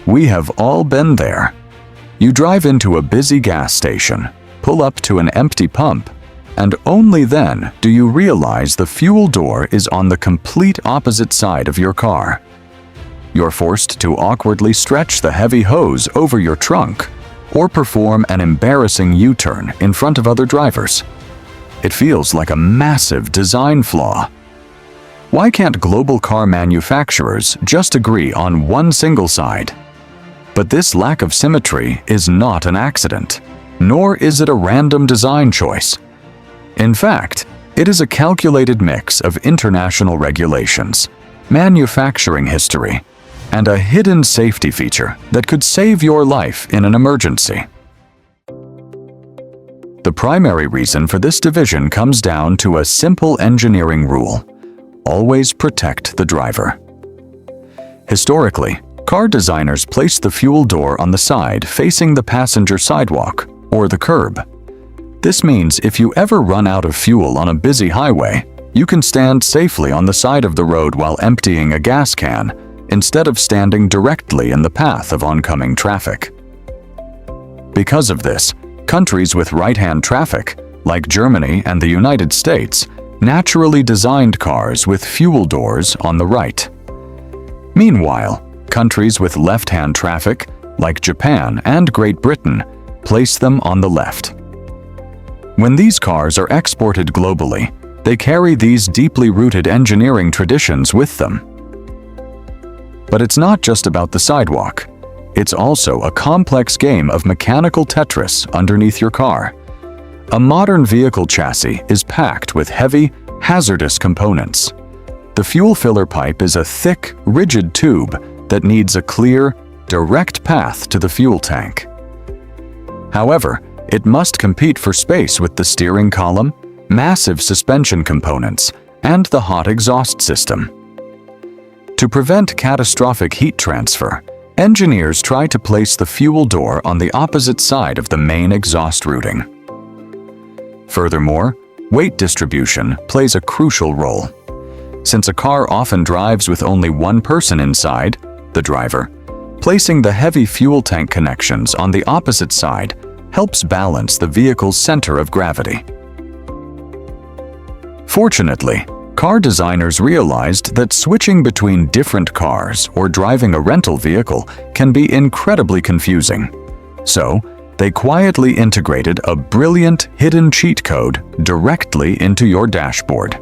We have all been there. You drive into a busy gas station, pull up to an empty pump, and only then do you realize the fuel door is on the complete opposite side of your car. You're forced to awkwardly stretch the heavy hose over your trunk or perform an embarrassing U-turn in front of other drivers. It feels like a massive design flaw. Why can't global car manufacturers just agree on one single side? But this lack of symmetry is not an accident, nor is it a random design choice. In fact, it is a calculated mix of international regulations, manufacturing history, and a hidden safety feature that could save your life in an emergency. The primary reason for this division comes down to a simple engineering rule: always protect the driver. Historically, car designers placed the fuel door on the side facing the passenger sidewalk or the curb. This means if you ever run out of fuel on a busy highway, you can stand safely on the side of the road while emptying a gas can, instead of standing directly in the path of oncoming traffic. Because of this, countries with right-hand traffic, like Germany and the United States, naturally designed cars with fuel doors on the right. Meanwhile, countries with left-hand traffic, like Japan and Great Britain, place them on the left. When these cars are exported globally, they carry these deeply rooted engineering traditions with them. But it's not just about the sidewalk. It's also a complex game of mechanical Tetris underneath your car. A modern vehicle chassis is packed with heavy, hazardous components. The fuel filler pipe is a thick, rigid tube that needs a clear, direct path to the fuel tank. However, it must compete for space with the steering column, massive suspension components, and the hot exhaust system. To prevent catastrophic heat transfer, engineers try to place the fuel door on the opposite side of the main exhaust routing. Furthermore, weight distribution plays a crucial role. Since a car often drives with only one person inside, the driver, placing the heavy fuel tank connections on the opposite side helps balance the vehicle's center of gravity. Fortunately, car designers realized that switching between different cars or driving a rental vehicle can be incredibly confusing. So, they quietly integrated a brilliant hidden cheat code directly into your dashboard.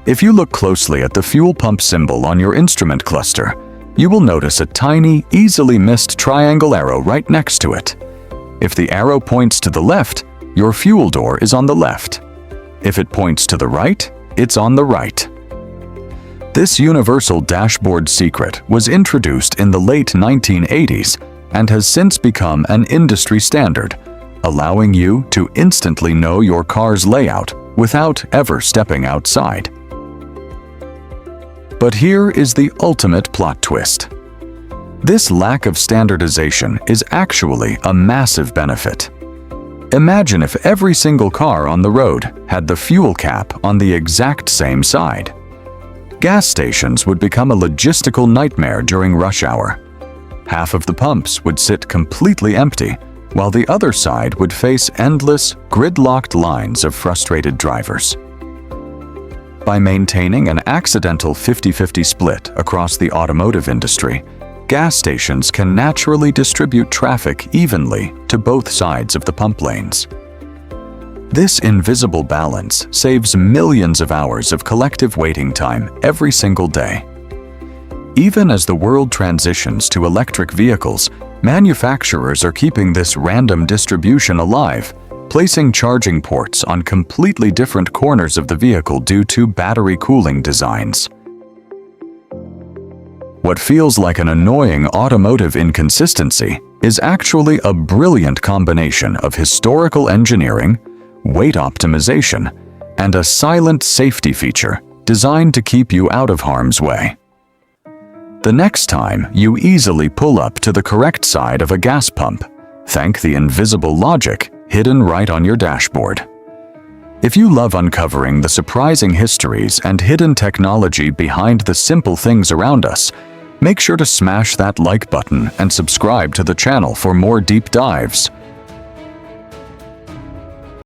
If you look closely at the fuel pump symbol on your instrument cluster, you will notice a tiny, easily missed triangle arrow right next to it. If the arrow points to the left, your fuel door is on the left. If it points to the right, it's on the right. This universal dashboard secret was introduced in the late 1980s and has since become an industry standard, allowing you to instantly know your car's layout without ever stepping outside. But here is the ultimate plot twist. This lack of standardization is actually a massive benefit. Imagine if every single car on the road had the fuel cap on the exact same side. Gas stations would become a logistical nightmare during rush hour. Half of the pumps would sit completely empty, while the other side would face endless, gridlocked lines of frustrated drivers. By maintaining an accidental 50-50 split across the automotive industry, gas stations can naturally distribute traffic evenly to both sides of the pump lanes. This invisible balance saves millions of hours of collective waiting time every single day. Even as the world transitions to electric vehicles, manufacturers are keeping this random distribution alive, placing charging ports on completely different corners of the vehicle due to battery cooling designs. What feels like an annoying automotive inconsistency is actually a brilliant combination of historical engineering, weight optimization, and a silent safety feature designed to keep you out of harm's way. The next time you easily pull up to the correct side of a gas pump, thank the invisible logic hidden right on your dashboard. If you love uncovering the surprising histories and hidden technology behind the simple things around us, Make sure to smash that like button and subscribe to the channel for more deep dives.